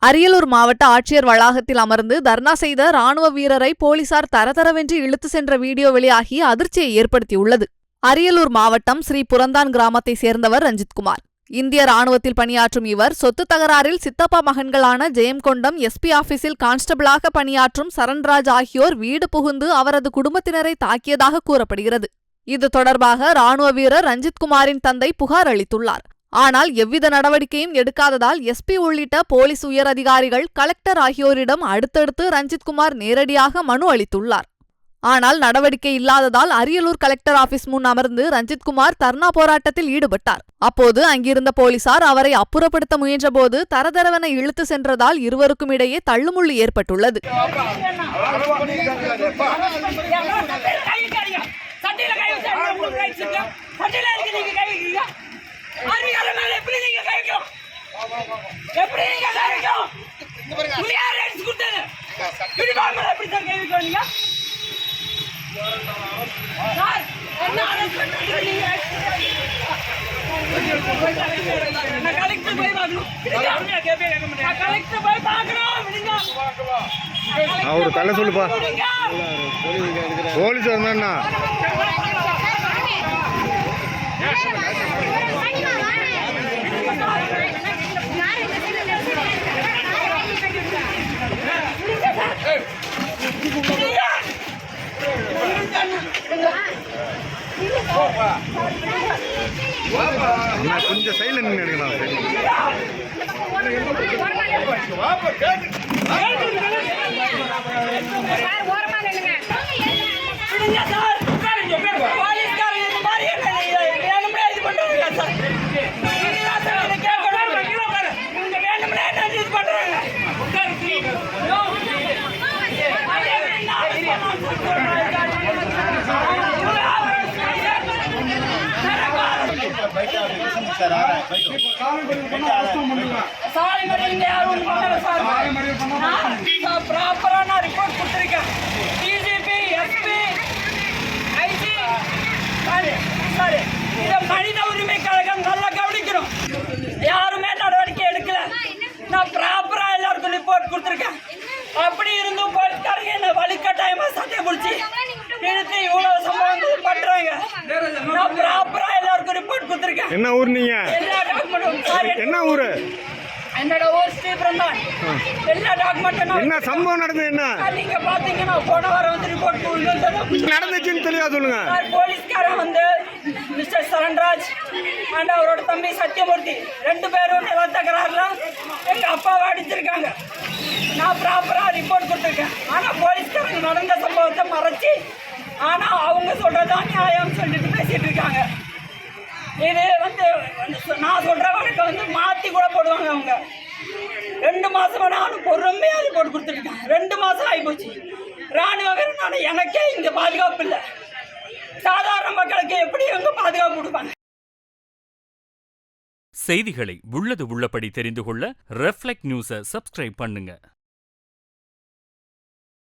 அரியலூர் மாவட்ட ஆட்சியர் வளாகத்தில் அமர்ந்து தர்ணா செய்த ராணுவ வீரரை போலீசார் தரதரவென்று இழுத்து சென்ற வீடியோ வெளியாகி அதிர்ச்சியை ஏற்படுத்தியுள்ளது. அரியலூர் மாவட்டம் ஸ்ரீ புரந்தான் கிராமத்தை சேர்ந்தவர் ரஞ்சித்குமார். இந்திய ராணுவத்தில் பணியாற்றும் இவர் சொத்து தகராறில் சித்தப்பா மகன்களான ஜெயம்கொண்டம் எஸ்பி ஆபீஸில் கான்ஸ்டபிளாக பணியாற்றும் சரண்ராஜ் ஆகியோர் வீடு புகுந்து அவரது குடும்பத்தினரை தாக்கியதாக கூறப்படுகிறது. இது தொடர்பாக ராணுவ வீரர் ரஞ்சித்குமாரின் தந்தை புகார் அளித்துள்ளார். ஆனால் எவ்வித நடவடிக்கையும் எடுக்காததால் எஸ்பி உள்ளிட்ட போலீஸ் உயர் அதிகாரிகள், கலெக்டர் ஆகியோரிடம் அடுத்தடுத்து ரஞ்சித்குமார் நேரடியாக மனு அளித்துள்ளார். ஆனால் நடவடிக்கை இல்லாததால் அரியலூர் கலெக்டர் ஆபீஸ் முன் அமர்ந்து ரஞ்சித்குமார் தர்ணா போராட்டத்தில் ஈடுபட்டார். அப்போது அங்கிருந்த போலீசார் அவரை அப்புறப்படுத்த முயன்றபோது தரதரவென இழுத்து சென்றதால் இருவருக்கும் இடையே தள்ளுமுள்ளு ஏற்பட்டுள்ளது. அவரு தலை சொல்லுப்பா, போலீஸ் வந்தா கொஞ்சம் சைட்ல நின்று எடுக்கலாம். மனித உரிமை கழகம் நல்லா கவனிக்கிறோம். யாருமே நடவடிக்கை எடுக்கல. நான் ப்ராப்பரா எல்லாருக்கும் ரிப்போர்ட் கொடுத்துருக்கேன். அப்படி இருந்தும் போலீஸ்காரங்க என்ன வலுக்கட்டாயமா சட்டை முடிச்சு நிறுத்தி இவ்வளவு சம்பவங்கள் பண்றாங்க. நான் ப்ராப்பரா எல்லாருக்கும் ரிப்போர்ட் கொடுத்துருக்கேன். என்ன ஊர் நீங்க? எல்லா டாக்குமெண்ட்டும். என்ன ஊரு? என்னோட ஊர் ஸ்ரீபுரந்தான். எல்லா டாக்குமெண்ட்டும். என்ன சம்பவம் நடந்தது? என்ன நீங்க பாத்தீங்கன்னா போன வாரம் வந்து ரிப்போர்ட் நடந்துச்சுன்னு தெளிவா சொல்லுங்க. போலீஸ்காரன் வந்து மிஸ்டர் சரண்ராஜ் அண்ட் அவரோட தம்பி சத்யமூர்த்தி 2 பேரும் நில தகராறுல எங்க அப்பாவை அடிச்சிருக்காங்க. நான் ப்ராப்பரா ரிப்போர்ட் கொடுத்துருக்கேன். ஆனா போலீஸ்காரங்க நடந்த சம்பவத்தை மறைச்சி ஆனா அவங்க சொல்றதான் நியாயம் சொல்லிட்டு பேசிட்டு இருக்காங்க. இது வந்து நான் சொல்ற வழக்கை வந்து மாத்தி கூட போடுவாங்க. அவங்க 2 மாசமா நானும் பொறுமையா ரிப்போர்ட் கொடுத்துருக்கேன். 2 மாசம் ஆகிப்போச்சு. ராணுவ வீரனான எனக்கே இங்க பாதுகாப்பு இல்லை. சாதாரண மக்களுக்கு எப்படி இவங்க பாதுகாப்பு கொடுப்பாங்க? செய்திகளை உள்ளது உள்ளபடி தெரிந்து கொள்ள ரெஃப்ளெக்ட் நியூஸை சப்ஸ்கிரைப் பண்ணுங்க.